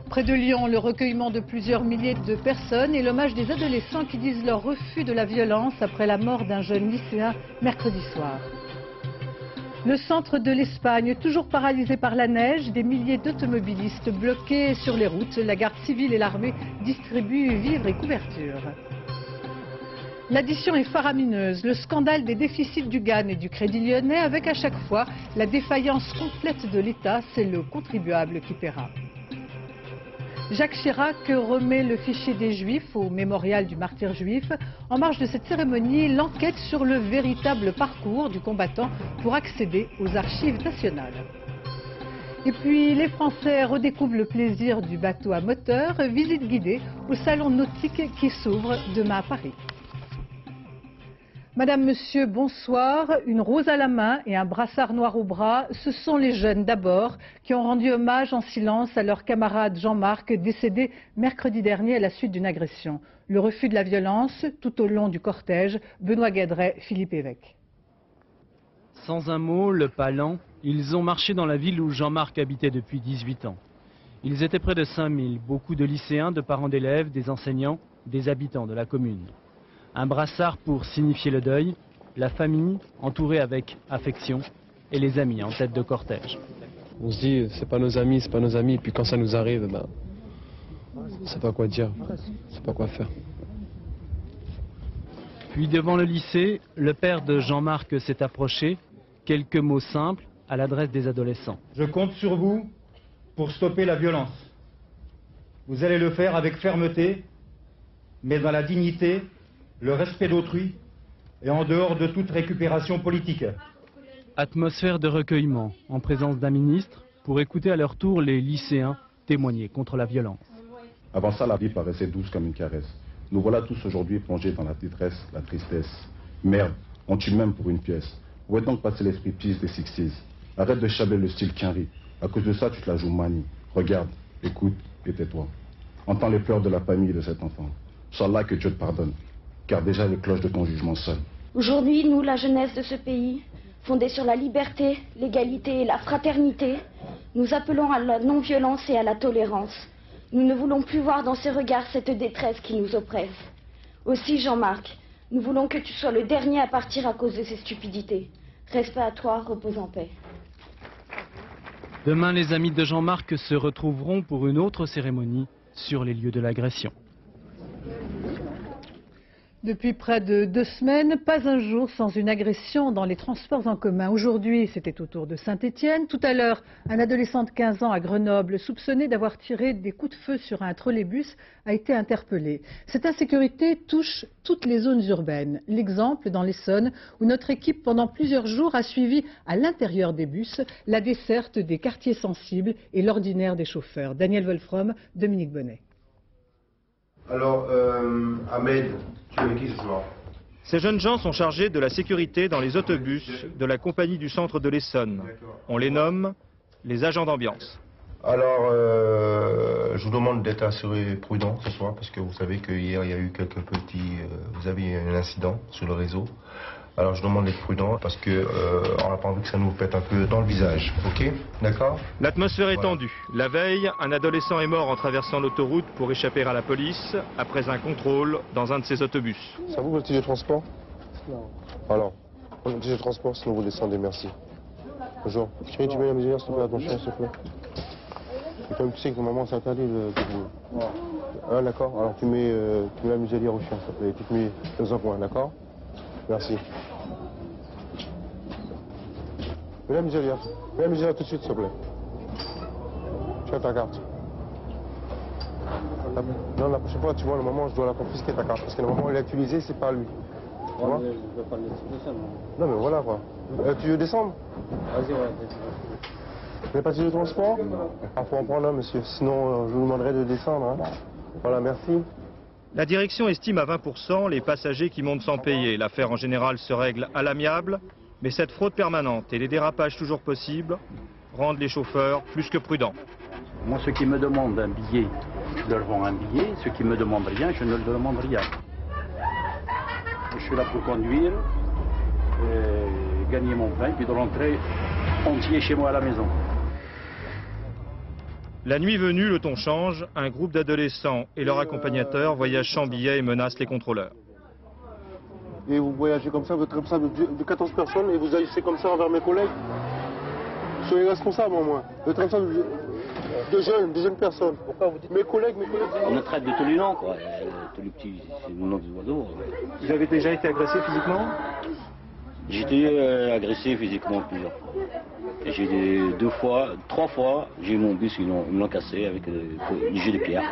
Près de Lyon, le recueillement de plusieurs milliers de personnes et l'hommage des adolescents qui disent leur refus de la violence après la mort d'un jeune lycéen mercredi soir. Le centre de l'Espagne, toujours paralysé par la neige, des milliers d'automobilistes bloqués sur les routes. La garde civile et l'armée distribuent vivres et couvertures. L'addition est faramineuse, le scandale des déficits du GAN et du Crédit Lyonnais avec à chaque fois la défaillance complète de l'État, c'est le contribuable qui paiera. Jacques Chirac remet le fichier des Juifs au mémorial du martyr juif. En marge de cette cérémonie, l'enquête sur le véritable parcours du combattant pour accéder aux archives nationales. Et puis, les Français redécouvrent le plaisir du bateau à moteur. Visite guidée au salon nautique qui s'ouvre demain à Paris. Madame, Monsieur, bonsoir. Une rose à la main et un brassard noir au bras, ce sont les jeunes d'abord qui ont rendu hommage en silence à leur camarade Jean-Marc, décédé mercredi dernier à la suite d'une agression. Le refus de la violence tout au long du cortège. Benoît Guédret, Philippe Évêque. Sans un mot, le pas lent, ils ont marché dans la ville où Jean-Marc habitait depuis 18 ans. Ils étaient près de 5000, beaucoup de lycéens, de parents d'élèves, des enseignants, des habitants de la commune. Un brassard pour signifier le deuil, la famille entourée avec affection et les amis en tête de cortège. On se dit, c'est pas nos amis, et puis quand ça nous arrive, ben, on sait pas quoi dire, on sait pas quoi faire. Puis devant le lycée, le père de Jean-Marc s'est approché, quelques mots simples à l'adresse des adolescents. Je compte sur vous pour stopper la violence. Vous allez le faire avec fermeté, mais dans la dignité, le respect d'autrui et en dehors de toute récupération politique. Atmosphère de recueillement en présence d'un ministre pour écouter à leur tour les lycéens témoigner contre la violence. Avant ça, la vie paraissait douce comme une caresse. Nous voilà tous aujourd'hui plongés dans la détresse, la tristesse. Merde, on tue même pour une pièce. Où est donc passé l'esprit pisse des 60s? Arrête de chabler le style Kenry. À cause de ça, tu te la joues manie. Regarde, écoute et tais-toi. Entends les pleurs de la famille de cet enfant. Sois là que Dieu te pardonne. Car déjà les cloches de ton jugement sonnent. Aujourd'hui, nous, la jeunesse de ce pays, fondée sur la liberté, l'égalité et la fraternité, nous appelons à la non-violence et à la tolérance. Nous ne voulons plus voir dans ces regards cette détresse qui nous oppresse. Aussi, Jean-Marc, nous voulons que tu sois le dernier à partir à cause de ces stupidités. Respect à toi, repose en paix. Demain, les amis de Jean-Marc se retrouveront pour une autre cérémonie sur les lieux de l'agression. Depuis près de 2 semaines, pas un jour sans une agression dans les transports en commun. Aujourd'hui, c'était autour de Saint-Étienne. Tout à l'heure, un adolescent de 15 ans à Grenoble, soupçonné d'avoir tiré des coups de feu sur un trolleybus, a été interpellé. Cette insécurité touche toutes les zones urbaines. L'exemple dans l'Essonne, où notre équipe, pendant plusieurs jours, a suivi à l'intérieur des bus la desserte des quartiers sensibles et l'ordinaire des chauffeurs. Daniel Wolfrom, Dominique Bonnet. Alors, Ahmed, tu es avec qui ce soir? Ces jeunes gens sont chargés de la sécurité dans les autobus de la compagnie du centre de l'Essonne. On les nomme les agents d'ambiance. Alors, je vous demande d'être assuré prudent ce soir, parce que vous savez qu'hier, il y a eu quelques petits... vous avez eu un incident sur le réseau. Alors, je demande d'être prudent, parce que on n'a pas envie que ça nous pète un peu dans le visage, ok? D'accord? L'atmosphère est tendue. La veille, un adolescent est mort en traversant l'autoroute pour échapper à la police, après un contrôle dans un de ses autobus. Ça vous, le titre de transport? Non. Alors, le titre de transport, sinon vous descendez, merci. Bonjour. Chérie, tu mets la muselière, s'il te plaît, à ton chien, s'il te plaît. Et comme tu sais que normalement, c'est interdit de... Ah, d'accord. Alors, tu mets la muselière au chien, s'il te plaît. Tu te mets dans un coin, d'accord? Merci. Mets la muselière tout de suite, s'il te plaît. Tu as ta carte. Non, la prochaine fois, tu vois, le moment, je dois la confisquer ta carte. Parce que le moment où il l'a utilisé, c'est pas lui. Tu vois? Je ne veux pas le laisser descendre. Non, mais voilà, quoi. Tu veux descendre? Vas-y, ouais. Vous n'avez pas de transport? Ah, faut en prendre un, monsieur. Sinon, je vous demanderai de descendre. Hein. Voilà, merci. La direction estime à 20% les passagers qui montent sans payer. L'affaire en général se règle à l'amiable, mais cette fraude permanente et les dérapages toujours possibles rendent les chauffeurs plus que prudents. Moi, ceux qui me demandent un billet, je leur vends un billet. Ceux qui me demandent rien, je ne leur demande rien. Je suis là pour conduire, gagner mon pain, puis de rentrer entier chez moi à la maison. La nuit venue, le ton change. Un groupe d'adolescents et leur accompagnateur voyagent sans billet et menacent les contrôleurs. Et vous voyagez comme ça, vous êtes responsable de 14 personnes et vous agissez comme ça envers mes collègues. Soyez responsable au moins. Vous êtes responsable de jeunes personnes. Pourquoi vous dites mes collègues. On me traite de tous les noms, quoi. Tous les petits, c'est le nom des oiseaux. Vous avez déjà été agressé physiquement? J'ai été agressé physiquement plusieurs fois. J'ai 3 fois, j'ai eu mon bus, ils l'ont cassé avec des jets de pierre.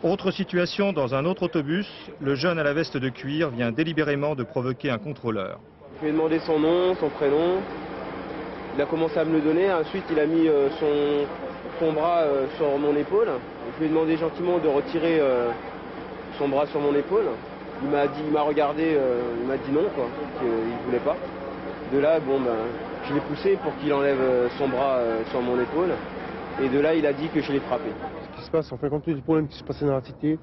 Autre situation, dans un autre autobus, le jeune à la veste de cuir vient délibérément de provoquer un contrôleur. Je lui ai demandé son nom, son prénom. Il a commencé à me le donner. Ensuite, il a mis son bras sur mon épaule. Je lui ai demandé gentiment de retirer son bras sur mon épaule. Il m'a regardé, il m'a dit non, quoi, qu'il ne voulait pas. De là, je l'ai poussé pour qu'il enlève son bras sur mon épaule. Et de là, il a dit que je l'ai frappé. Ce qui se passe, en fin de compte, tous les problèmes qui se passaient dans la cité,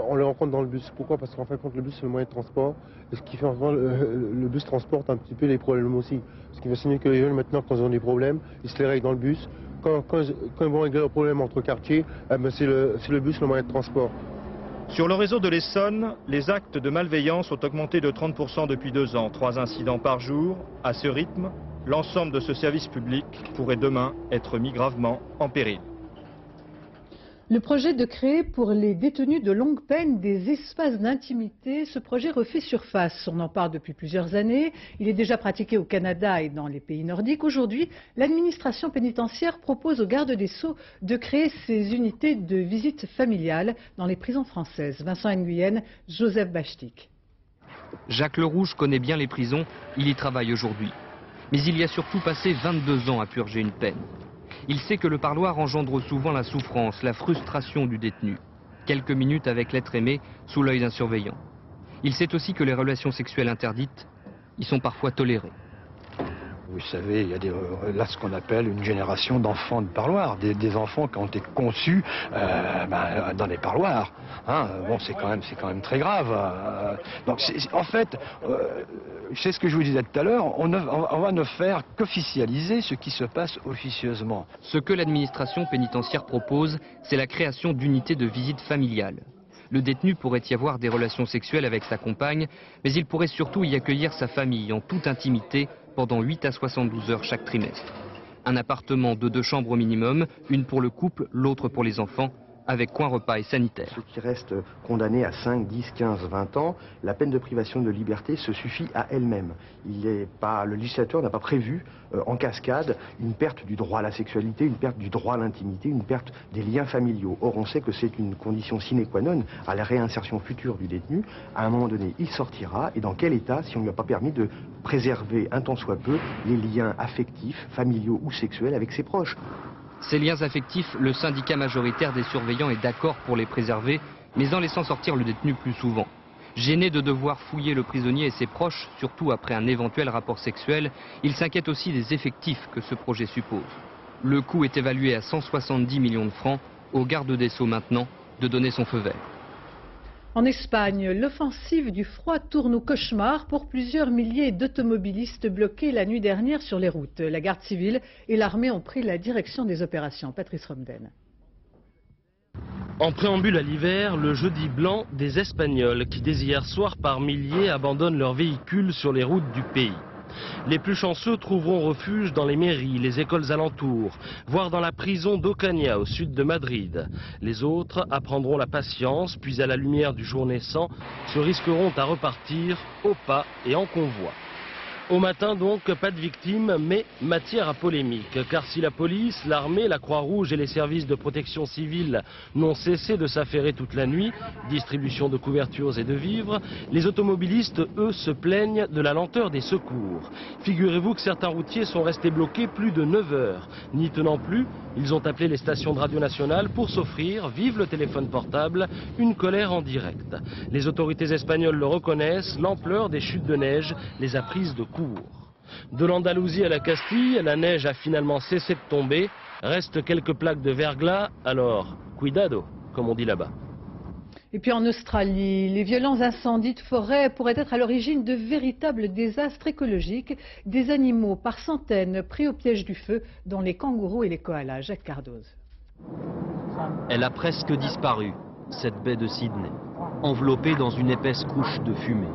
on les rencontre dans le bus. Pourquoi? Parce qu'en fin de compte, le bus, c'est le moyen de transport. Et ce qui fait en sorte le bus transporte un petit peu les problèmes aussi. Ce qui va signifier que les jeunes, maintenant, quand ils ont des problèmes, ils se les règlent dans le bus. Quand ils vont régler leurs problèmes entre quartiers, c'est le bus, le moyen de transport. Sur le réseau de l'Essonne, les actes de malveillance ont augmenté de 30% depuis 2 ans. 3 incidents par jour. À ce rythme, l'ensemble de ce service public pourrait demain être mis gravement en péril. Le projet de créer pour les détenus de longue peine des espaces d'intimité, ce projet refait surface. On en parle depuis plusieurs années. Il est déjà pratiqué au Canada et dans les pays nordiques. Aujourd'hui, l'administration pénitentiaire propose aux gardes des Sceaux de créer ces unités de visite familiale dans les prisons françaises. Vincent Nguyen, Joseph Bachtik. Jacques Lerouge connaît bien les prisons, il y travaille aujourd'hui. Mais il y a surtout passé 22 ans à purger une peine. Il sait que le parloir engendre souvent la souffrance, la frustration du détenu. Quelques minutes avec l'être aimé sous l'œil d'un surveillant. Il sait aussi que les relations sexuelles interdites y sont parfois tolérées. Vous savez, il y a là ce qu'on appelle une génération d'enfants de parloir, des enfants qui ont été conçus dans les parloirs. Hein, bon, c'est quand même très grave. Donc, en fait, c'est ce que je vous disais tout à l'heure, on va ne faire qu'officialiser ce qui se passe officieusement. Ce que l'administration pénitentiaire propose, c'est la création d'unités de visite familiale. Le détenu pourrait y avoir des relations sexuelles avec sa compagne, mais il pourrait surtout y accueillir sa famille en toute intimité pendant 8 à 72 heures chaque trimestre. Un appartement de 2 chambres au minimum, une pour le couple, l'autre pour les enfants, avec coin repas et sanitaire. Ceux qui restent condamnés à 5, 10, 15, 20 ans, la peine de privation de liberté se suffit à elle-même. Le législateur n'a pas prévu en cascade une perte du droit à la sexualité, une perte du droit à l'intimité, une perte des liens familiaux. Or, on sait que c'est une condition sine qua non à la réinsertion future du détenu. À un moment donné, il sortira, et dans quel état si on ne lui a pas permis de préserver un tant soit peu les liens affectifs, familiaux ou sexuels avec ses proches. Ces liens affectifs, le syndicat majoritaire des surveillants est d'accord pour les préserver, mais en laissant sortir le détenu plus souvent. Gêné de devoir fouiller le prisonnier et ses proches, surtout après un éventuel rapport sexuel, il s'inquiète aussi des effectifs que ce projet suppose. Le coût est évalué à 170 millions de francs, au garde des Sceaux maintenant de donner son feu vert. En Espagne, l'offensive du froid tourne au cauchemar pour plusieurs milliers d'automobilistes bloqués la nuit dernière sur les routes. La garde civile et l'armée ont pris la direction des opérations. Patrice Romden. En préambule à l'hiver, le jeudi blanc des Espagnols qui dès hier soir par milliers abandonnent leurs véhicules sur les routes du pays. Les plus chanceux trouveront refuge dans les mairies, les écoles alentours, voire dans la prison d'Ocaña au sud de Madrid. Les autres apprendront la patience, puis à la lumière du jour naissant, se risqueront à repartir au pas et en convoi. Au matin donc, pas de victimes, mais matière à polémique. Car si la police, l'armée, la Croix-Rouge et les services de protection civile n'ont cessé de s'affairer toute la nuit, distribution de couvertures et de vivres, les automobilistes, eux, se plaignent de la lenteur des secours. Figurez-vous que certains routiers sont restés bloqués plus de 9 heures. N'y tenant plus, ils ont appelé les stations de radio nationales pour s'offrir, vive le téléphone portable, une colère en direct. Les autorités espagnoles le reconnaissent, l'ampleur des chutes de neige les a prises de court. De l'Andalousie à la Castille, la neige a finalement cessé de tomber. Restent quelques plaques de verglas, alors cuidado, comme on dit là-bas. Et puis en Australie, les violents incendies de forêt pourraient être à l'origine de véritables désastres écologiques. Des animaux par centaines pris au piège du feu, dont les kangourous et les koalas. Jacques Cardoz. Elle a presque disparu, cette baie de Sydney, enveloppée dans une épaisse couche de fumée.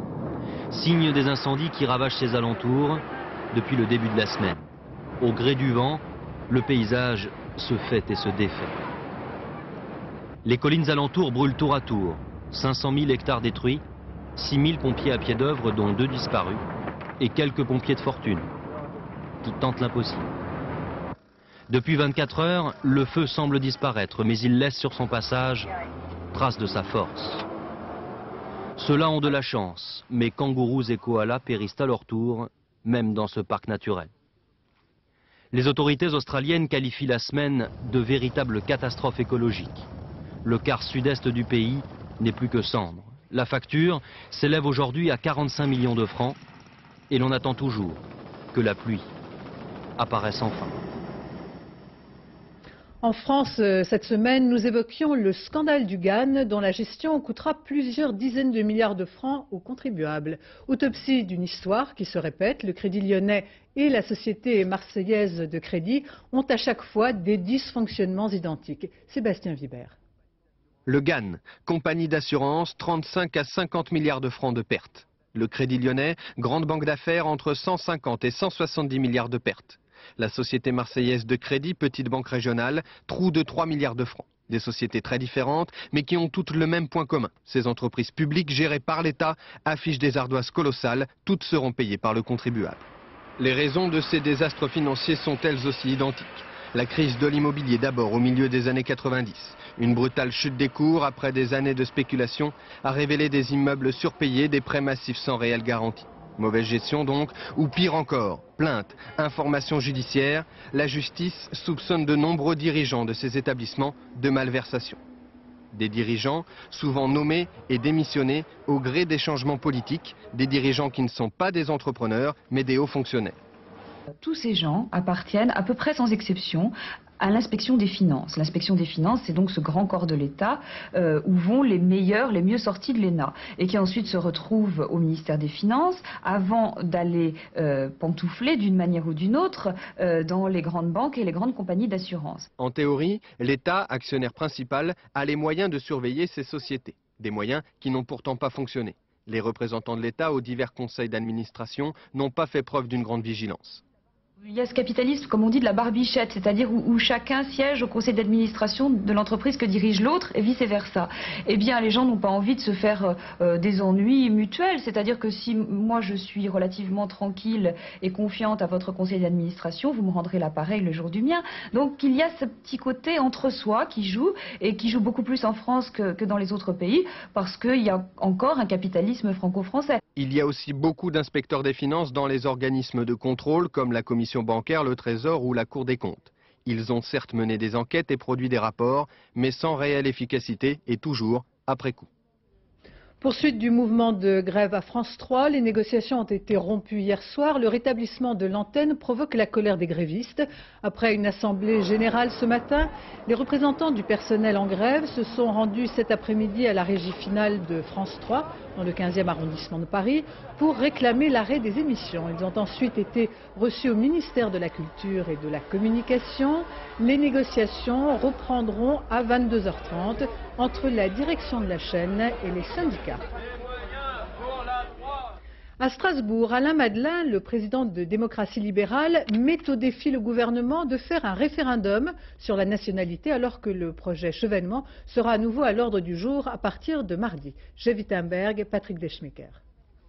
Signe des incendies qui ravagent ses alentours depuis le début de la semaine. Au gré du vent, le paysage se fait et se défait. Les collines alentours brûlent tour à tour. 500 000 hectares détruits, 6 000 pompiers à pied d'œuvre, dont 2 disparus, et quelques pompiers de fortune, qui tentent l'impossible. Depuis 24 heures, le feu semble disparaître, mais il laisse sur son passage trace de sa force. Ceux-là ont de la chance, mais kangourous et koalas périssent à leur tour, même dans ce parc naturel. Les autorités australiennes qualifient la semaine de véritable catastrophe écologique. Le quart sud-est du pays n'est plus que cendre. La facture s'élève aujourd'hui à 45 millions de francs et l'on attend toujours que la pluie apparaisse enfin. En France, cette semaine, nous évoquions le scandale du GAN, dont la gestion coûtera plusieurs dizaines de milliards de francs aux contribuables. Autopsie d'une histoire qui se répète, le Crédit Lyonnais et la société marseillaise de crédit ont à chaque fois des dysfonctionnements identiques. Sébastien Vibert. Le GAN, compagnie d'assurance, 35 à 50 milliards de francs de pertes. Le Crédit Lyonnais, grande banque d'affaires, entre 150 et 170 milliards de pertes. La société marseillaise de crédit, petite banque régionale, trou de 3 milliards de francs. Des sociétés très différentes, mais qui ont toutes le même point commun. Ces entreprises publiques gérées par l'État affichent des ardoises colossales, toutes seront payées par le contribuable. Les raisons de ces désastres financiers sont elles aussi identiques. La crise de l'immobilier d'abord au milieu des années 90. Une brutale chute des cours après des années de spéculation a révélé des immeubles surpayés, des prêts massifs sans réelle garantie. Mauvaise gestion donc, ou pire encore, plainte, information judiciaire, la justice soupçonne de nombreux dirigeants de ces établissements de malversation. Des dirigeants souvent nommés et démissionnés au gré des changements politiques, des dirigeants qui ne sont pas des entrepreneurs mais des hauts fonctionnaires. Tous ces gens appartiennent à peu près sans exception à l'inspection des finances. L'inspection des finances, c'est donc ce grand corps de l'État où vont les meilleurs, les mieux sortis de l'ENA et qui ensuite se retrouvent au ministère des Finances avant d'aller pantoufler d'une manière ou d'une autre dans les grandes banques et les grandes compagnies d'assurance. En théorie, l'État, actionnaire principal, a les moyens de surveiller ces sociétés. Des moyens qui n'ont pourtant pas fonctionné. Les représentants de l'État aux divers conseils d'administration n'ont pas fait preuve d'une grande vigilance. Il y a ce capitalisme, comme on dit, de la barbichette, c'est-à-dire où chacun siège au conseil d'administration de l'entreprise que dirige l'autre et vice-versa. Eh bien, les gens n'ont pas envie de se faire des ennuis mutuels, c'est-à-dire que si moi je suis relativement tranquille et confiante à votre conseil d'administration, vous me rendrez l'appareil le jour du mien. Donc il y a ce petit côté entre soi qui joue, et qui joue beaucoup plus en France que dans les autres pays, parce qu'il y a encore un capitalisme franco-français. Il y a aussi beaucoup d'inspecteurs des finances dans les organismes de contrôle comme la commission bancaire, le Trésor ou la Cour des comptes. Ils ont certes mené des enquêtes et produit des rapports, mais sans réelle efficacité et toujours après coup. Poursuite du mouvement de grève à France 3, les négociations ont été rompues hier soir. Le rétablissement de l'antenne provoque la colère des grévistes. Après une assemblée générale ce matin, les représentants du personnel en grève se sont rendus cet après-midi à la régie finale de France 3, dans le 15e arrondissement de Paris, pour réclamer l'arrêt des émissions. Ils ont ensuite été reçus au ministère de la Culture et de la Communication. Les négociations reprendront à 22h30 entre la direction de la chaîne et les syndicats. À Strasbourg, Alain Madelin, le président de Démocratie libérale, met au défi le gouvernement de faire un référendum sur la nationalité alors que le projet Chevènement sera à nouveau à l'ordre du jour à partir de mardi. Jay Wittenberg, Patrick Deschmecker.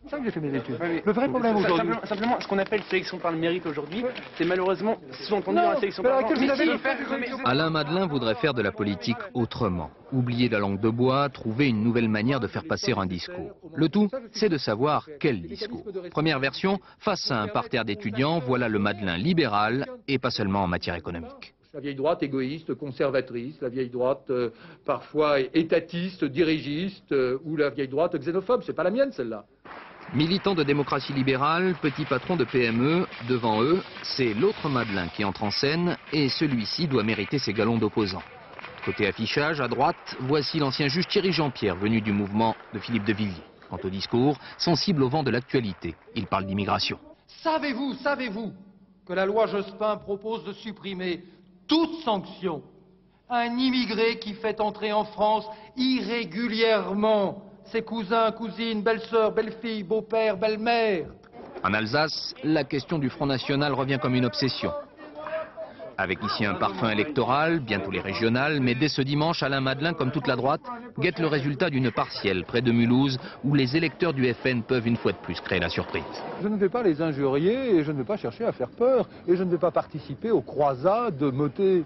C'est ça que j'ai fait mes études. Le vrai problème aujourd'hui... Simplement, ce qu'on appelle sélection par le mérite aujourd'hui, c'est malheureusement sous-entendu dans la sélection par le mérite. Alain Madelin voudrait faire de la politique autrement. Oublier la langue de bois, trouver une nouvelle manière de faire passer un discours. Le tout, c'est de savoir quel discours. Première version, face à un parterre d'étudiants, voilà le Madelin libéral, et pas seulement en matière économique. La vieille droite égoïste, conservatrice, la vieille droite parfois étatiste, dirigiste, ou la vieille droite xénophobe. C'est pas la mienne, celle-là. Militant de démocratie libérale, petit patron de PME, devant eux, c'est l'autre Madelin qui entre en scène et celui-ci doit mériter ses galons d'opposant. Côté affichage, à droite, voici l'ancien juge Thierry Jean-Pierre, venu du mouvement de Philippe de Villiers. Quant au discours, sensible au vent de l'actualité, il parle d'immigration. Savez-vous que la loi Jospin propose de supprimer toute sanction à un immigré qui fait entrer en France irrégulièrement ses cousins, cousines, belles-sœurs, belles-filles, beaux-pères, belles-mères? En Alsace, la question du Front National revient comme une obsession. Avec ici un parfum électoral, bientôt les régionales, mais dès ce dimanche, Alain Madelin, comme toute la droite, guette le résultat d'une partielle près de Mulhouse, où les électeurs du FN peuvent une fois de plus créer la surprise. Je ne vais pas les injurier et je ne vais pas chercher à faire peur et je ne vais pas participer aux croisades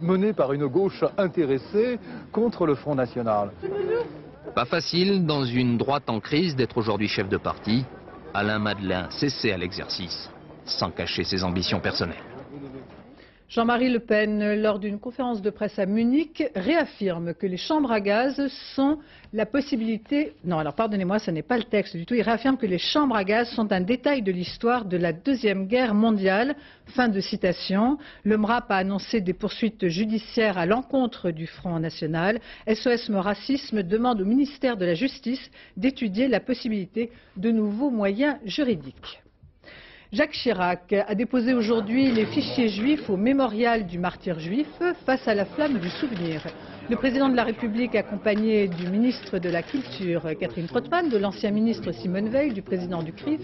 menées par une gauche intéressée contre le Front National. Pas facile, dans une droite en crise, d'être aujourd'hui chef de parti. Alain Madelin s'essaie à l'exercice, sans cacher ses ambitions personnelles. Jean-Marie Le Pen, lors d'une conférence de presse à Munich, réaffirme que les chambres à gaz sont la possibilité... Non, alors pardonnez-moi, ce n'est pas le texte du tout. Il réaffirme que les chambres à gaz sont un détail de l'histoire de la Deuxième Guerre mondiale. Fin de citation. Le MRAP a annoncé des poursuites judiciaires à l'encontre du Front National. SOS Racisme demande au ministère de la Justice d'étudier la possibilité de nouveaux moyens juridiques. Jacques Chirac a déposé aujourd'hui les fichiers juifs au mémorial du martyr juif face à la flamme du souvenir. Le président de la République, accompagné du ministre de la Culture Catherine Trottmann, de l'ancien ministre Simone Veil, du président du CRIF,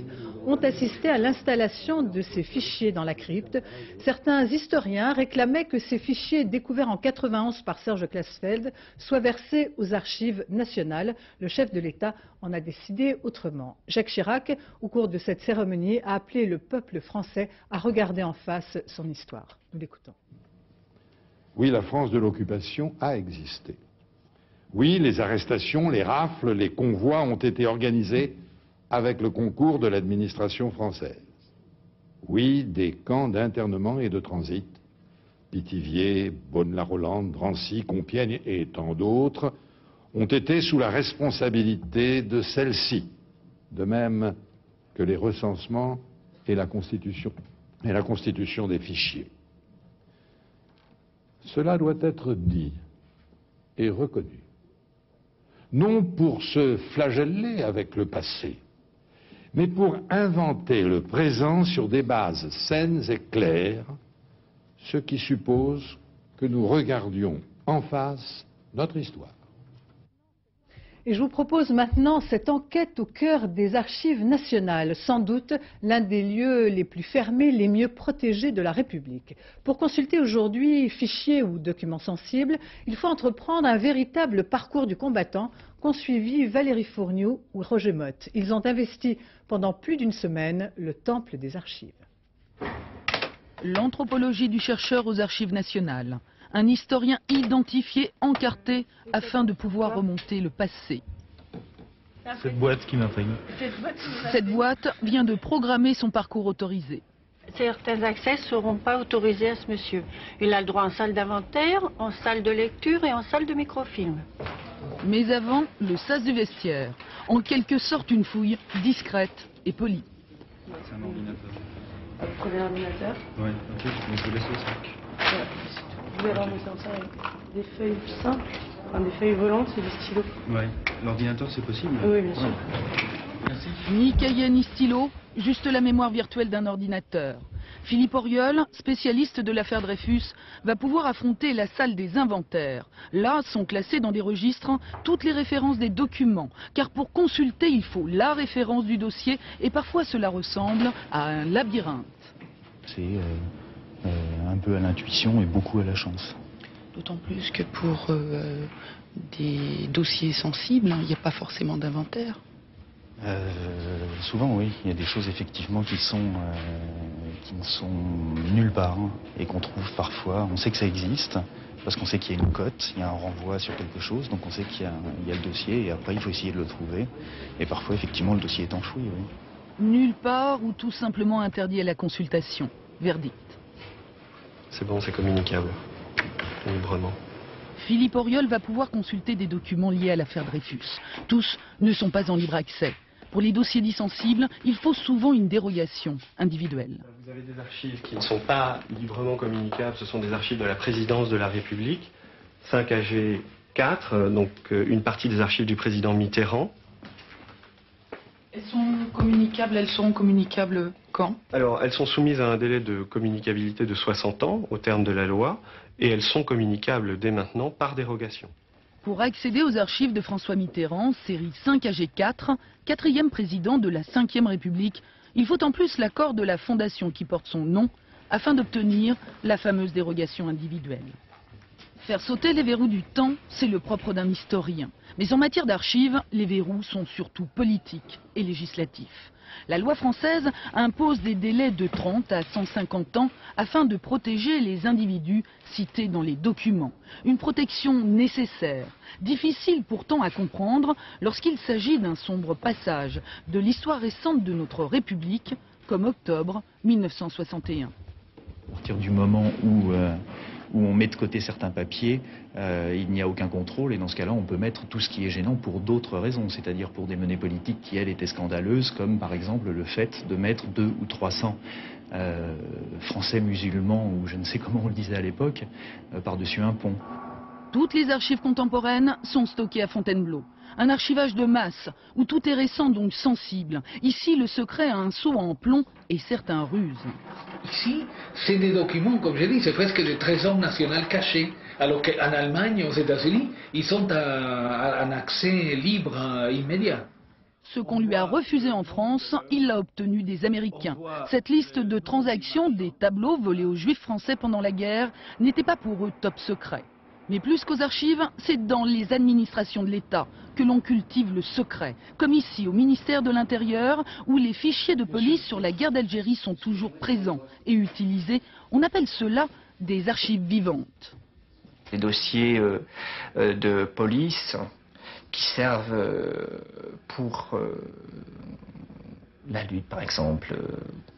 ont assisté à l'installation de ces fichiers dans la crypte. Certains historiens réclamaient que ces fichiers découverts en 91 par Serge Klarsfeld soient versés aux archives nationales. Le chef de l'État en a décidé autrement. Jacques Chirac, au cours de cette cérémonie, a appelé le peuple français à regarder en face son histoire. Nous l'écoutons. Oui, la France de l'occupation a existé. Oui, les arrestations, les rafles, les convois ont été organisés avec le concours de l'administration française. Oui, des camps d'internement et de transit, Pithiviers, Beaune-la-Rolande, Drancy, Compiègne et tant d'autres, ont été sous la responsabilité de celle-ci, de même que les recensements et la constitution des fichiers. Cela doit être dit et reconnu, non pour se flageller avec le passé, mais pour inventer le présent sur des bases saines et claires, ce qui suppose que nous regardions en face notre histoire. Et je vous propose maintenant cette enquête au cœur des archives nationales, sans doute l'un des lieux les plus fermés, les mieux protégés de la République. Pour consulter aujourd'hui fichiers ou documents sensibles, il faut entreprendre un véritable parcours du combattant qu'ont suivi Valérie Fourniou ou Roger Motte. Ils ont investi pendant plus d'une semaine le temple des archives. L'anthropologie du chercheur aux archives nationales. Un historien identifié, encarté, afin de pouvoir remonter le passé. Cette boîte qui m'intrigue. Cette boîte vient de programmer son parcours autorisé. Certains accès ne seront pas autorisés à ce monsieur. Il a le droit en salle d'inventaire, en salle de lecture et en salle de microfilm. Mais avant, le sas du vestiaire. En quelque sorte une fouille discrète et polie. C'est un ordinateur. Vous prenez l'ordinateur? Oui, ok, mais je le laisse au sac. Vous pouvez remettre comme ça avec des feuilles simples, enfin, des feuilles volantes et des stylos. Oui, l'ordinateur c'est possible? Oui, bien sûr. Ouais. Merci. Ni cahier ni stylo, juste la mémoire virtuelle d'un ordinateur. Philippe Auriol, spécialiste de l'affaire Dreyfus, va pouvoir affronter la salle des inventaires. Là sont classées dans des registres toutes les références des documents, car pour consulter, il faut la référence du dossier et parfois cela ressemble à un labyrinthe. C'est un peu à l'intuition et beaucoup à la chance. D'autant plus que pour des dossiers sensibles, il n'y a pas forcément d'inventaire. Souvent oui, il y a des choses effectivement qui ne sont nulle part et qu'on trouve parfois. On sait que ça existe parce qu'on sait qu'il y a une cote, il y a un renvoi sur quelque chose, donc on sait qu'il y a le dossier et après il faut essayer de le trouver. Et parfois effectivement le dossier est enfoui. Oui. Nulle part ou tout simplement interdit à la consultation. Verdict. C'est bon, c'est communicable, librement. Philippe Auriol va pouvoir consulter des documents liés à l'affaire Dreyfus. Tous ne sont pas en libre accès. Pour les dossiers dits sensibles, il faut souvent une dérogation individuelle. Vous avez des archives qui ne sont pas librement communicables, ce sont des archives de la présidence de la République, 5 AG 4, donc une partie des archives du président Mitterrand. Elles sont communicables, elles seront communicables quand? Alors, elles sont soumises à un délai de communicabilité de 60 ans au terme de la loi, et elles sont communicables dès maintenant par dérogation. Pour accéder aux archives de François Mitterrand, série 5 AG4, 4e président de la 5e République, il faut en plus l'accord de la fondation qui porte son nom afin d'obtenir la fameuse dérogation individuelle. Faire sauter les verrous du temps, c'est le propre d'un historien. Mais en matière d'archives, les verrous sont surtout politiques et législatifs. La loi française impose des délais de 30 à 150 ans afin de protéger les individus cités dans les documents. Une protection nécessaire, difficile pourtant à comprendre lorsqu'il s'agit d'un sombre passage de l'histoire récente de notre République, comme octobre 1961. À partir du moment où on met de côté certains papiers, il n'y a aucun contrôle et dans ce cas-là on peut mettre tout ce qui est gênant pour d'autres raisons, c'est-à-dire pour des menées politiques qui elles étaient scandaleuses, comme par exemple le fait de mettre 200 ou 300 Français musulmans, ou je ne sais comment on le disait à l'époque, par-dessus un pont. Toutes les archives contemporaines sont stockées à Fontainebleau. Un archivage de masse, où tout est récent donc sensible. Ici, le secret a un sceau en plomb et certains rusent. Ici, c'est des documents, comme je dis, c'est presque des trésors nationaux cachés. Alors qu'en Allemagne, aux États-Unis, ils sont à un accès libre immédiat. Ce qu'on lui a refusé en France, il l'a obtenu des Américains. Cette liste de transactions des tableaux volés aux Juifs français pendant la guerre n'était pas pour eux top secret. Mais plus qu'aux archives, c'est dans les administrations de l'État que l'on cultive le secret. Comme ici, au ministère de l'Intérieur, où les fichiers de police sur la guerre d'Algérie sont toujours présents et utilisés. On appelle cela des archives vivantes. Des dossiers de police qui servent pour la lutte, par exemple,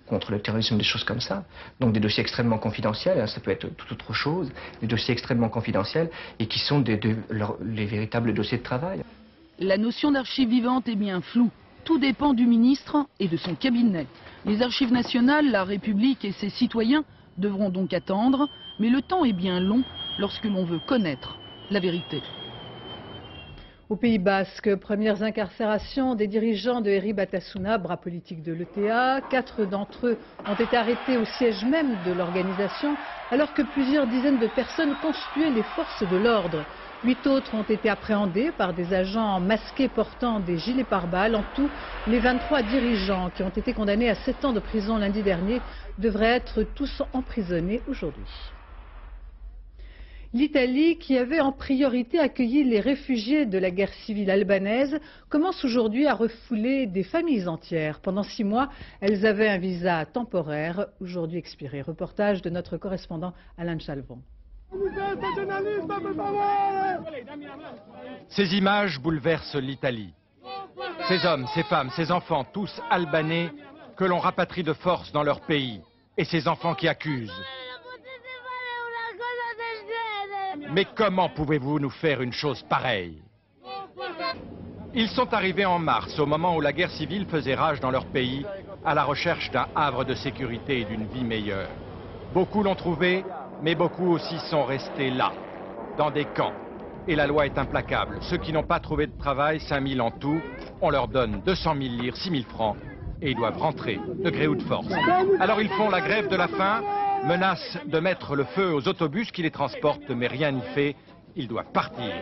contre le terrorisme, des choses comme ça. Donc des dossiers extrêmement confidentiels, ça peut être toute autre chose, des dossiers extrêmement confidentiels et qui sont les véritables dossiers de travail. La notion d'archives vivantes est bien floue. Tout dépend du ministre et de son cabinet. Les archives nationales, la République et ses citoyens devront donc attendre, mais le temps est bien long lorsque l'on veut connaître la vérité. Au Pays Basque, premières incarcérations des dirigeants de Herri Batasuna, bras politique de l'ETA. 4 d'entre eux ont été arrêtés au siège même de l'organisation, alors que plusieurs dizaines de personnes constituaient les forces de l'ordre. 8 autres ont été appréhendés par des agents masqués portant des gilets pare-balles. En tout, les 23 dirigeants qui ont été condamnés à 7 ans de prison lundi dernier devraient être tous emprisonnés aujourd'hui. L'Italie, qui avait en priorité accueilli les réfugiés de la guerre civile albanaise, commence aujourd'hui à refouler des familles entières. Pendant 6 mois, elles avaient un visa temporaire, aujourd'hui expiré. Reportage de notre correspondant Alain Chalvon. Ces images bouleversent l'Italie. Ces hommes, ces femmes, ces enfants, tous albanais, que l'on rapatrie de force dans leur pays. Et ces enfants qui accusent. Mais comment pouvez-vous nous faire une chose pareille? Ils sont arrivés en mars, au moment où la guerre civile faisait rage dans leur pays, à la recherche d'un havre de sécurité et d'une vie meilleure. Beaucoup l'ont trouvé, mais beaucoup aussi sont restés là, dans des camps. Et la loi est implacable. Ceux qui n'ont pas trouvé de travail, 5000 en tout, on leur donne 200 000 lire, 6000 francs, et ils doivent rentrer, de gré ou de force. Alors ils font la grève de la faim, menacent de mettre le feu aux autobus qui les transportent, mais rien n'y fait, ils doivent partir.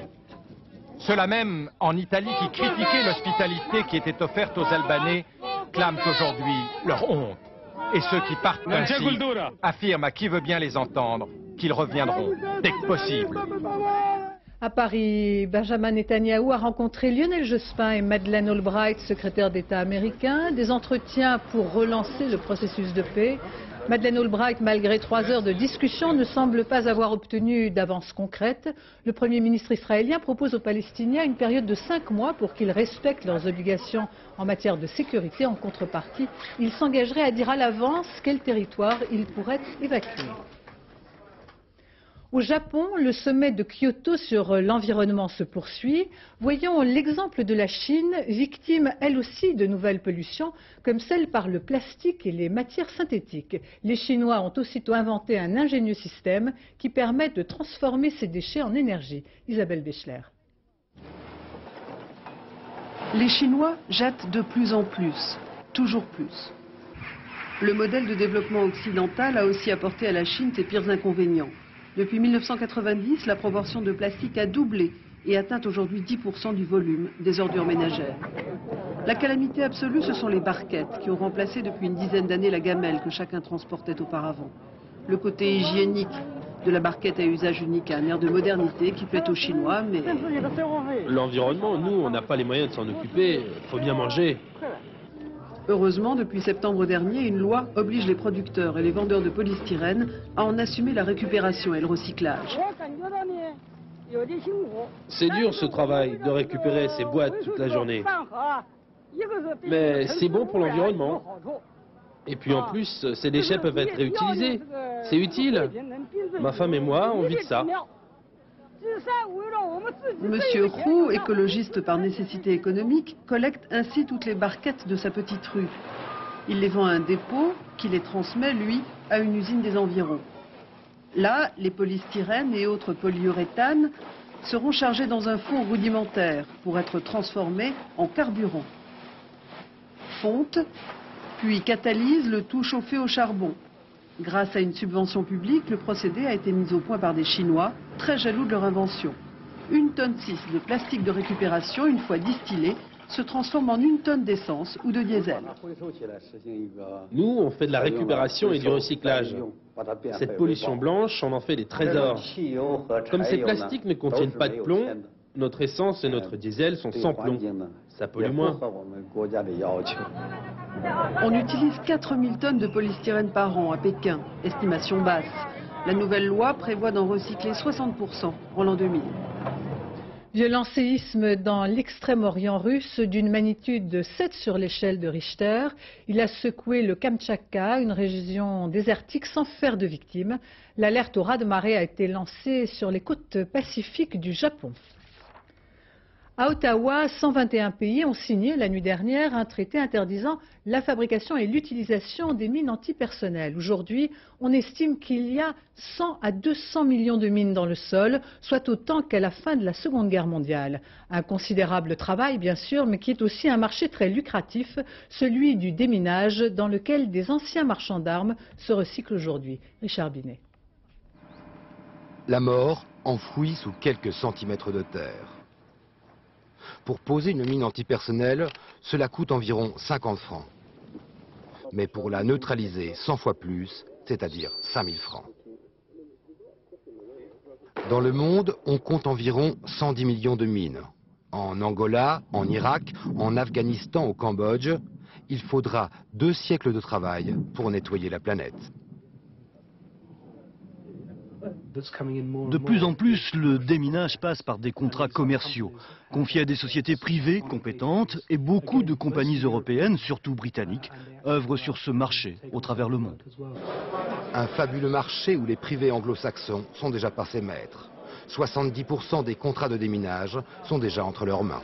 Ceux-là même, en Italie, qui critiquaient l'hospitalité qui était offerte aux Albanais, clament aujourd'hui leur honte. Et ceux qui partent ainsi affirment à qui veut bien les entendre qu'ils reviendront dès que possible. À Paris, Benjamin Netanyahou a rencontré Lionel Jospin et Madeleine Albright, secrétaire d'État américain. Des entretiens pour relancer le processus de paix. Madeleine Albright, malgré 3 heures de discussion, ne semble pas avoir obtenu d'avance concrète. Le Premier ministre israélien propose aux Palestiniens une période de 5 mois pour qu'ils respectent leurs obligations en matière de sécurité. En contrepartie, il s'engagerait à dire à l'avance quel territoire ils pourraient évacuer. Au Japon, le sommet de Kyoto sur l'environnement se poursuit. Voyons l'exemple de la Chine, victime elle aussi de nouvelles pollutions, comme celle par le plastique et les matières synthétiques. Les Chinois ont aussitôt inventé un ingénieux système qui permet de transformer ces déchets en énergie. Isabelle Béchler. Les Chinois jettent de plus en plus, toujours plus. Le modèle de développement occidental a aussi apporté à la Chine ses pires inconvénients. Depuis 1990, la proportion de plastique a doublé et atteint aujourd'hui 10% du volume des ordures ménagères. La calamité absolue, ce sont les barquettes qui ont remplacé depuis une dizaine d'années la gamelle que chacun transportait auparavant. Le côté hygiénique de la barquette à usage unique a un air de modernité qui plaît aux Chinois, mais... L'environnement, nous, on n'a pas les moyens de s'en occuper, il faut bien manger. Heureusement, depuis septembre dernier, une loi oblige les producteurs et les vendeurs de polystyrène à en assumer la récupération et le recyclage. C'est dur ce travail de récupérer ces boîtes toute la journée. Mais c'est bon pour l'environnement. Et puis en plus, ces déchets peuvent être réutilisés. C'est utile. Ma femme et moi, on vit de ça. Monsieur Roux, écologiste par nécessité économique, collecte ainsi toutes les barquettes de sa petite rue. Il les vend à un dépôt qui les transmet, lui, à une usine des environs. Là, les polystyrènes et autres polyuréthanes seront chargés dans un four rudimentaire pour être transformés en carburant. Fonte, puis catalyse, le tout chauffé au charbon. Grâce à une subvention publique, le procédé a été mis au point par des Chinois, très jaloux de leur invention. 1,6 tonne de plastique de récupération, une fois distillé, se transforme en 1 tonne d'essence ou de diesel. Nous, on fait de la récupération et du recyclage. Cette pollution blanche, on en fait des trésors. Comme ces plastiques ne contiennent pas de plomb, notre essence et notre diesel sont sans plomb. Ça pollue moins. On utilise 4000 tonnes de polystyrène par an à Pékin, estimation basse. La nouvelle loi prévoit d'en recycler 60% en l'an 2000. Violent séisme dans l'extrême-orient russe d'une magnitude de 7 sur l'échelle de Richter. Il a secoué le Kamtchatka, une région désertique sans faire de victimes. L'alerte au raz-de-marée a été lancée sur les côtes pacifiques du Japon. À Ottawa, 121 pays ont signé la nuit dernière un traité interdisant la fabrication et l'utilisation des mines antipersonnelles. Aujourd'hui, on estime qu'il y a 100 à 200 millions de mines dans le sol, soit autant qu'à la fin de la Seconde Guerre mondiale. Un considérable travail, bien sûr, mais qui est aussi un marché très lucratif, celui du déminage, dans lequel des anciens marchands d'armes se recyclent aujourd'hui. Richard Binet. La mort enfouie sous quelques centimètres de terre. Pour poser une mine antipersonnelle, cela coûte environ 50 francs. Mais pour la neutraliser 100 fois plus, c'est-à-dire 5000 francs. Dans le monde, on compte environ 110 millions de mines. En Angola, en Irak, en Afghanistan, au Cambodge, il faudra 2 siècles de travail pour nettoyer la planète. De plus en plus, le déminage passe par des contrats commerciaux, confiés à des sociétés privées compétentes, et beaucoup de compagnies européennes, surtout britanniques, œuvrent sur ce marché au travers le monde. Un fabuleux marché où les privés anglo-saxons sont déjà passés maîtres. 70% des contrats de déminage sont déjà entre leurs mains.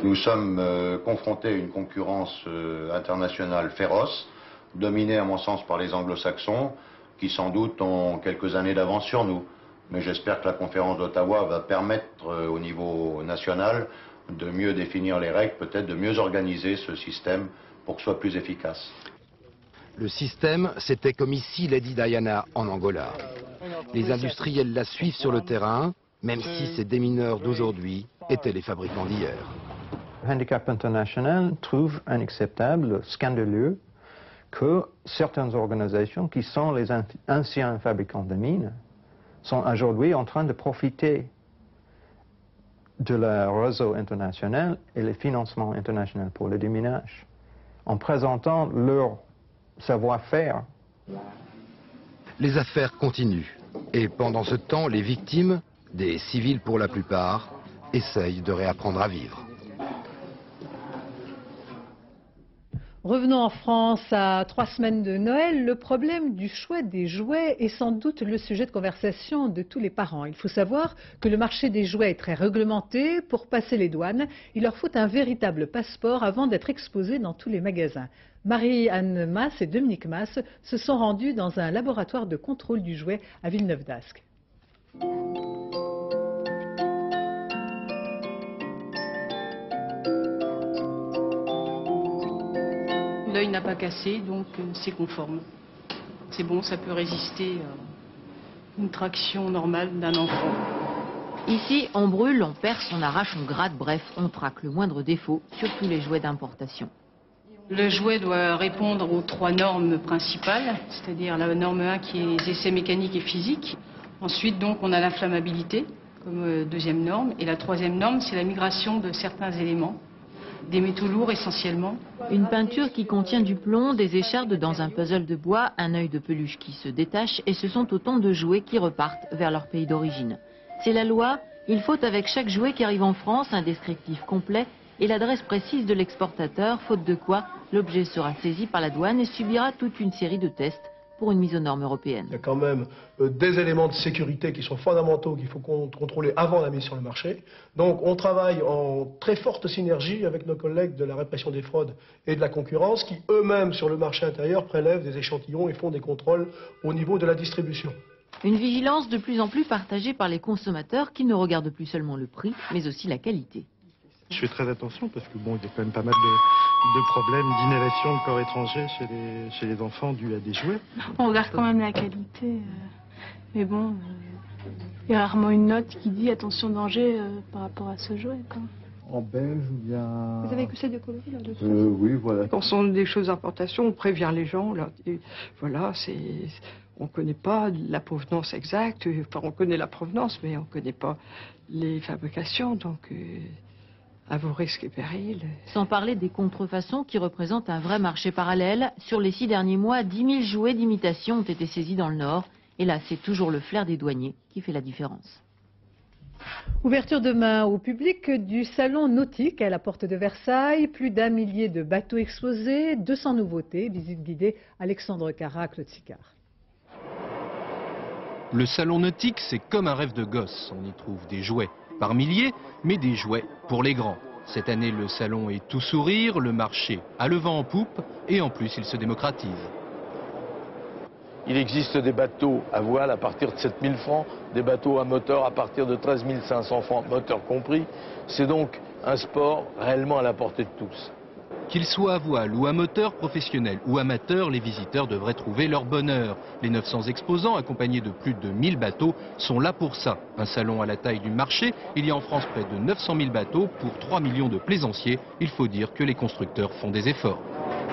Nous sommes confrontés à une concurrence internationale féroce, dominée à mon sens par les anglo-saxons, qui sans doute ont quelques années d'avance sur nous. Mais j'espère que la conférence d'Ottawa va permettre au niveau national de mieux définir les règles, peut-être de mieux organiser ce système pour que ce soit plus efficace. Le système, c'était comme ici Lady Diana en Angola. Les industriels la suivent sur le terrain, même si ces démineurs d'aujourd'hui étaient les fabricants d'hier. Handicap International trouve inacceptable, scandaleux, que certaines organisations qui sont les anciens fabricants de mines sont aujourd'hui en train de profiter de leur réseau international et les financements internationaux pour le déminage, en présentant leur savoir-faire. Les affaires continuent. Et pendant ce temps, les victimes, des civils pour la plupart, essayent de réapprendre à vivre. Revenons en France à 3 semaines de Noël. Le problème du choix des jouets est sans doute le sujet de conversation de tous les parents. Il faut savoir que le marché des jouets est très réglementé. Pour passer les douanes, il leur faut un véritable passeport avant d'être exposés dans tous les magasins. Marie-Anne Masse et Dominique Masse se sont rendus dans un laboratoire de contrôle du jouet à Villeneuve-d'Ascq. L'œil n'a pas cassé, donc c'est conforme. C'est bon, ça peut résister à une traction normale d'un enfant. Ici, on brûle, on perce, on arrache, on gratte, bref, on traque le moindre défaut sur tous les jouets d'importation. Le jouet doit répondre aux 3 normes principales, c'est-à-dire la norme 1 qui est les essais mécaniques et physiques. Ensuite, donc, on a l'inflammabilité comme deuxième norme. Et la 3e norme, c'est la migration de certains éléments, des métaux lourds essentiellement. Une peinture qui contient du plomb, des échardes dans un puzzle de bois, un œil de peluche qui se détache et ce sont autant de jouets qui repartent vers leur pays d'origine. C'est la loi, il faut avec chaque jouet qui arrive en France un descriptif complet et l'adresse précise de l'exportateur, faute de quoi l'objet sera saisi par la douane et subira toute une série de tests pour une mise aux normes européennes. Il y a quand même des éléments de sécurité qui sont fondamentaux, qu'il faut contrôler avant la mise sur le marché. Donc on travaille en très forte synergie avec nos collègues de la répression des fraudes et de la concurrence qui eux-mêmes sur le marché intérieur prélèvent des échantillons et font des contrôles au niveau de la distribution. Une vigilance de plus en plus partagée par les consommateurs qui ne regardent plus seulement le prix, mais aussi la qualité. Je fais très attention parce que bon, il y a quand même pas mal de problèmes d'inhalation de corps étrangers chez les enfants dus à des jouets. On regarde quand même la qualité, mais bon, il y a rarement une note qui dit attention danger par rapport à ce jouet, quoi. En belge ou bien... Vous avez écouté de coloris là-dessus? Oui, voilà. Quand ce sont des choses d'importation, on prévient les gens. Là, et voilà, on ne connaît pas la provenance exacte. Enfin, on connaît la provenance, mais on ne connaît pas les fabrications. Donc, à vos risques et périls. Sans parler des contrefaçons qui représentent un vrai marché parallèle. Sur les 6 derniers mois, 10 000 jouets d'imitation ont été saisis dans le Nord. Et là, c'est toujours le flair des douaniers qui fait la différence. Ouverture demain au public du salon nautique à la porte de Versailles. Plus d'1 millier de bateaux exposés, 200 nouveautés. Visite guidée Alexandre Cara, Claude Sicard. Le salon nautique, c'est comme un rêve de gosse. On y trouve des jouets par milliers, mais des jouets pour les grands. Cette année, le salon est tout sourire, le marché a le vent en poupe et en plus, il se démocratise. Il existe des bateaux à voile à partir de 7 000 francs, des bateaux à moteur à partir de 13 500 francs, moteur compris. C'est donc un sport réellement à la portée de tous. Qu'ils soient à voile ou à moteur, professionnels ou amateurs, les visiteurs devraient trouver leur bonheur. Les 900 exposants, accompagnés de plus de 1000 bateaux, sont là pour ça. Un salon à la taille du marché, il y a en France près de 900 000 bateaux pour 3 millions de plaisanciers. Il faut dire que les constructeurs font des efforts.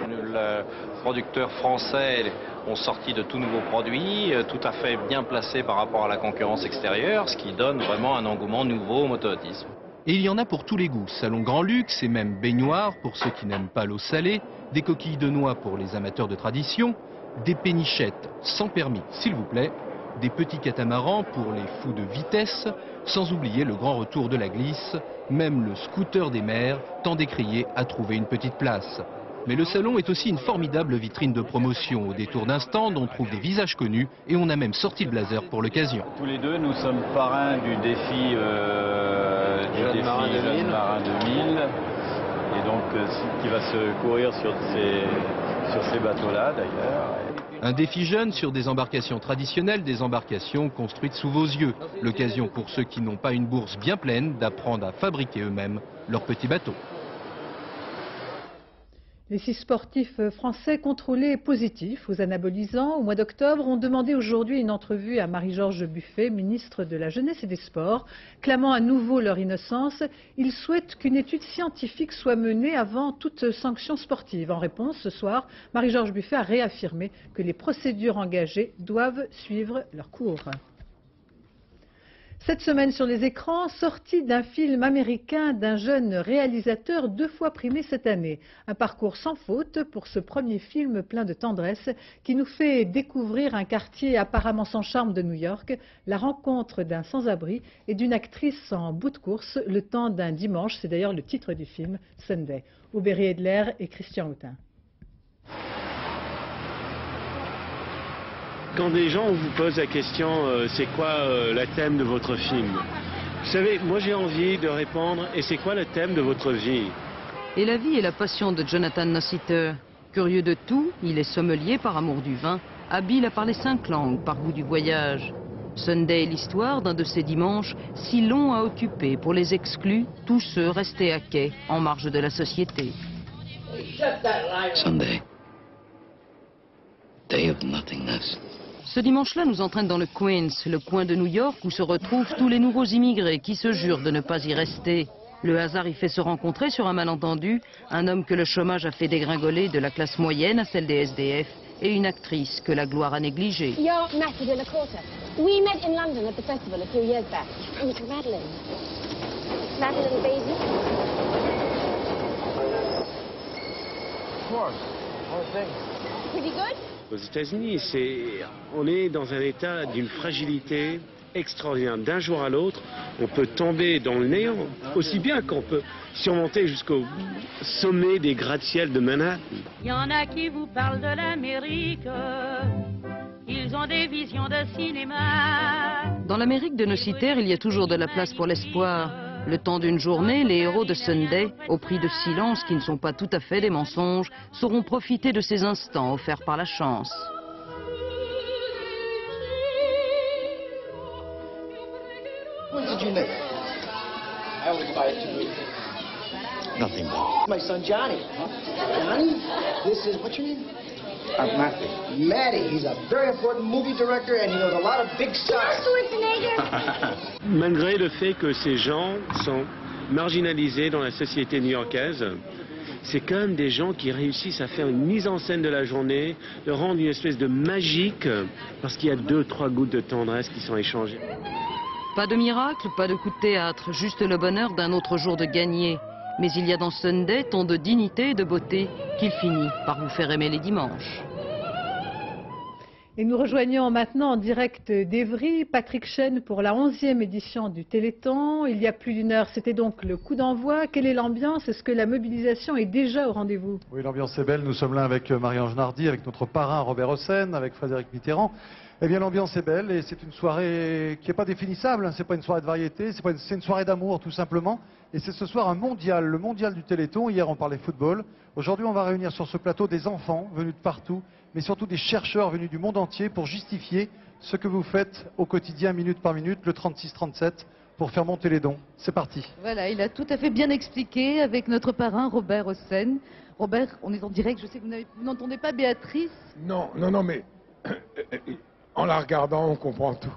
Les producteurs français ont sorti de tout nouveaux produits, tout à fait bien placés par rapport à la concurrence extérieure, ce qui donne vraiment un engouement nouveau au motorisme. Et il y en a pour tous les goûts, salon grand luxe et même baignoires pour ceux qui n'aiment pas l'eau salée, des coquilles de noix pour les amateurs de tradition, des pénichettes sans permis s'il vous plaît, des petits catamarans pour les fous de vitesse, sans oublier le grand retour de la glisse, même le scooter des mers, tant décrié, a trouvé une petite place. Mais le salon est aussi une formidable vitrine de promotion. Au détour d'un stand, on trouve des visages connus et on a même sorti le blazer pour l'occasion. Tous les deux, nous sommes parrains du défi Jeune Marin 2000. Et donc, qui va se courir sur ces bateaux-là, d'ailleurs. Un défi jeune sur des embarcations traditionnelles, des embarcations construites sous vos yeux. L'occasion pour ceux qui n'ont pas une bourse bien pleine d'apprendre à fabriquer eux-mêmes leurs petits bateaux. Les 6 sportifs français contrôlés positifs aux anabolisants au mois d'octobre ont demandé aujourd'hui une entrevue à Marie-Georges Buffet, ministre de la Jeunesse et des Sports. Clamant à nouveau leur innocence, ils souhaitent qu'une étude scientifique soit menée avant toute sanction sportive. En réponse, ce soir, Marie-Georges Buffet a réaffirmé que les procédures engagées doivent suivre leur cours. Cette semaine sur les écrans, sortie d'un film américain d'un jeune réalisateur 2 fois primé cette année. Un parcours sans faute pour ce premier film plein de tendresse qui nous fait découvrir un quartier apparemment sans charme de New York, la rencontre d'un sans-abri et d'une actrice en bout de course le temps d'un dimanche. C'est d'ailleurs le titre du film, Sunday. Aubéry Edler et Christian Houtin. Quand des gens vous posent la question c'est quoi le thème de votre film, vous savez, moi j'ai envie de répondre et c'est quoi le thème de votre vie? Et la vie est la passion de Jonathan Nossiter. Curieux de tout, il est sommelier par amour du vin, habile à parler 5 langues par goût du voyage. Sunday est l'histoire d'un de ces dimanches si longs à occuper pour les exclus, tous ceux restés à quai, en marge de la société. Sunday. Day of nothingness. Ce dimanche-là nous entraîne dans le Queens, le coin de New York où se retrouvent tous les nouveaux immigrés qui se jurent de ne pas y rester. Le hasard y fait se rencontrer sur un malentendu, un homme que le chômage a fait dégringoler de la classe moyenne à celle des SDF et une actrice que la gloire a négligée. You're Matthew de la Corta. We met in London at the festival a few years back. I'm Madeline. Madeline Basie. Of course. Pretty good? Aux États-Unis, on est dans un état d'une fragilité extraordinaire. D'un jour à l'autre, on peut tomber dans le néant, aussi bien qu'on peut surmonter jusqu'au sommet des gratte-ciel de Manhattan. Il y en a qui vous parlent de l'Amérique, ils ont des visions de cinéma. Dans l'Amérique de Nossiter, il y a toujours de la place pour l'espoir. Le temps d'une journée, les héros de Sunday, au prix de silence qui ne sont pas tout à fait des mensonges, sauront profiter de ces instants offerts par la chance. What did you make? I always buy it to read. Nothing. My son Johnny. Johnny, this is, what's your name? Matthew. Matty. He's a very important movie director and he knows a lot of big stars. Malgré le fait que ces gens sont marginalisés dans la société new-yorkaise, c'est quand même des gens qui réussissent à faire une mise en scène de la journée, de rendre une espèce de magique, parce qu'il y a 2-3 gouttes de tendresse qui sont échangées. Pas de miracle, pas de coup de théâtre, juste le bonheur d'un autre jour de gagner. Mais il y a dans Sunday tant de dignité et de beauté qu'il finit par vous faire aimer les dimanches. Et nous rejoignons maintenant en direct d'Evry Patrick Chen pour la 11e édition du Téléthon. Il y a plus d'une heure, c'était donc le coup d'envoi. Quelle est l'ambiance? Est-ce que la mobilisation est déjà au rendez-vous? Oui, l'ambiance est belle. Nous sommes là avec Marie-Ange Nardi, avec notre parrain Robert Hossein, avec Frédéric Mitterrand. Eh bien, l'ambiance est belle et c'est une soirée qui n'est pas définissable. C'est pas une soirée de variété, c'est une soirée d'amour tout simplement. Et c'est ce soir un mondial, le mondial du Téléthon. Hier, on parlait football. Aujourd'hui, on va réunir sur ce plateau des enfants venus de partout, mais surtout des chercheurs venus du monde entier pour justifier ce que vous faites au quotidien, minute par minute, le 36-37, pour faire monter les dons. C'est parti. Voilà, il a tout à fait bien expliqué avec notre parrain Robert Hossein. Robert, on est en direct, je sais que vous n'entendez pas Béatrice. Non, mais en la regardant, on comprend tout.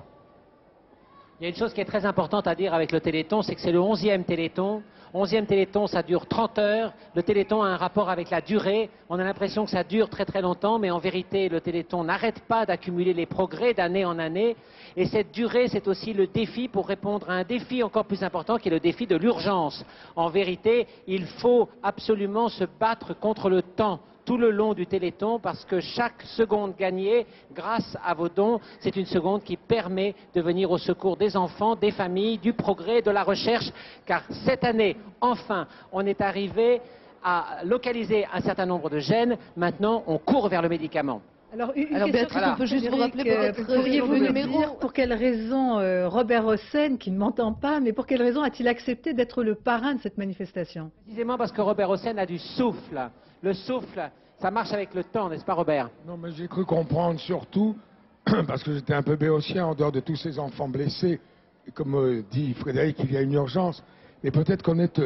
Il y a une chose qui est très importante à dire avec le Téléthon, c'est que c'est le 11e Téléthon. 11e Téléthon, ça dure 30 heures. Le Téléthon a un rapport avec la durée. On a l'impression que ça dure très très longtemps, mais en vérité, le Téléthon n'arrête pas d'accumuler les progrès d'année en année. Et cette durée, c'est aussi le défi pour répondre à un défi encore plus important, qui est le défi de l'urgence. En vérité, il faut absolument se battre contre le temps tout le long du Téléthon, parce que chaque seconde gagnée, grâce à vos dons, c'est une seconde qui permet de venir au secours des enfants, des familles, du progrès, de la recherche, car cette année, enfin, on est arrivé à localiser un certain nombre de gènes. Maintenant, on court vers le médicament. Alors Béatrice, on peut juste vous rappeler peut-être pourriez-vous le nous numéro dire pour quelle raison Robert Hossein, qui ne m'entend pas, mais pour quelle raison a-t-il accepté d'être le parrain de cette manifestation? Précisément parce que Robert Hossein a du souffle. Le souffle, ça marche avec le temps, n'est-ce pas Robert? Non, mais j'ai cru comprendre surtout, parce que j'étais un peu béotien en dehors de tous ces enfants blessés, et comme dit Frédéric, il y a une urgence, mais peut-être qu'on est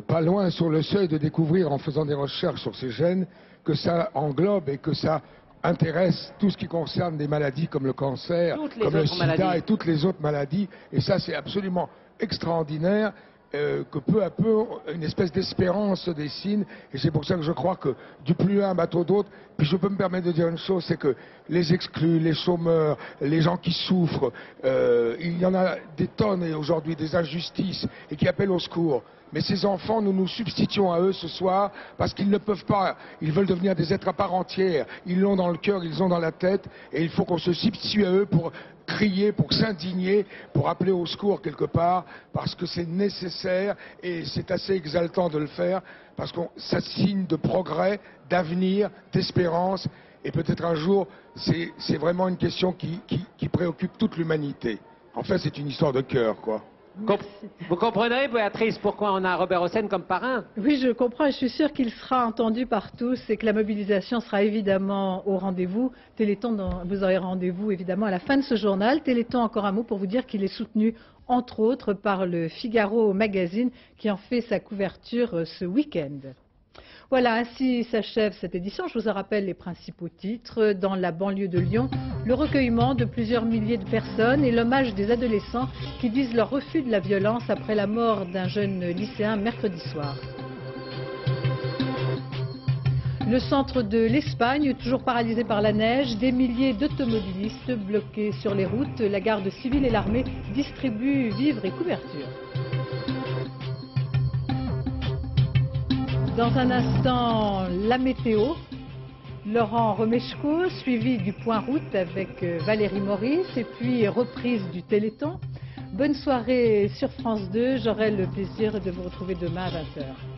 pas loin sur le seuil de découvrir en faisant des recherches sur ces gènes que ça englobe et que ça intéresse tout ce qui concerne des maladies comme le cancer, comme le sida et toutes les autres maladies. Et ça, c'est absolument extraordinaire que peu à peu, une espèce d'espérance se dessine. Et c'est pour ça que je crois que du plus un bateau d'autre. Puis je peux me permettre de dire une chose, c'est que les exclus, les chômeurs, les gens qui souffrent, il y en a des tonnes aujourd'hui, des injustices, et qui appellent au secours. Mais ces enfants, nous nous substituons à eux ce soir parce qu'ils ne peuvent pas, ils veulent devenir des êtres à part entière. Ils l'ont dans le cœur, ils l'ont dans la tête et il faut qu'on se substitue à eux pour crier, pour s'indigner, pour appeler au secours quelque part, parce que c'est nécessaire et c'est assez exaltant de le faire, parce que ça signe de progrès, d'avenir, d'espérance, et peut-être un jour, c'est vraiment une question qui préoccupe toute l'humanité. En fait, c'est une histoire de cœur, quoi. Vous comprenez, Béatrice, pourquoi on a Robert Hossein comme parrain? Oui, je comprends et je suis sûre qu'il sera entendu par tous et que la mobilisation sera évidemment au rendez-vous. Téléthon, vous aurez rendez-vous évidemment à la fin de ce journal. Téléthon, encore un mot pour vous dire qu'il est soutenu entre autres par le Figaro Magazine qui en fait sa couverture ce week-end. Voilà, ainsi s'achève cette édition. Je vous en rappelle les principaux titres. Dans la banlieue de Lyon, le recueillement de plusieurs milliers de personnes et l'hommage des adolescents qui disent leur refus de la violence après la mort d'un jeune lycéen mercredi soir. Le centre de l'Espagne, toujours paralysé par la neige, des milliers d'automobilistes bloqués sur les routes. La garde civile et l'armée distribuent vivres et couvertures. Dans un instant, la météo. Laurent Romeshko, suivi du point route avec Valérie Maurice et puis reprise du Téléthon. Bonne soirée sur France 2. J'aurai le plaisir de vous retrouver demain à 20h.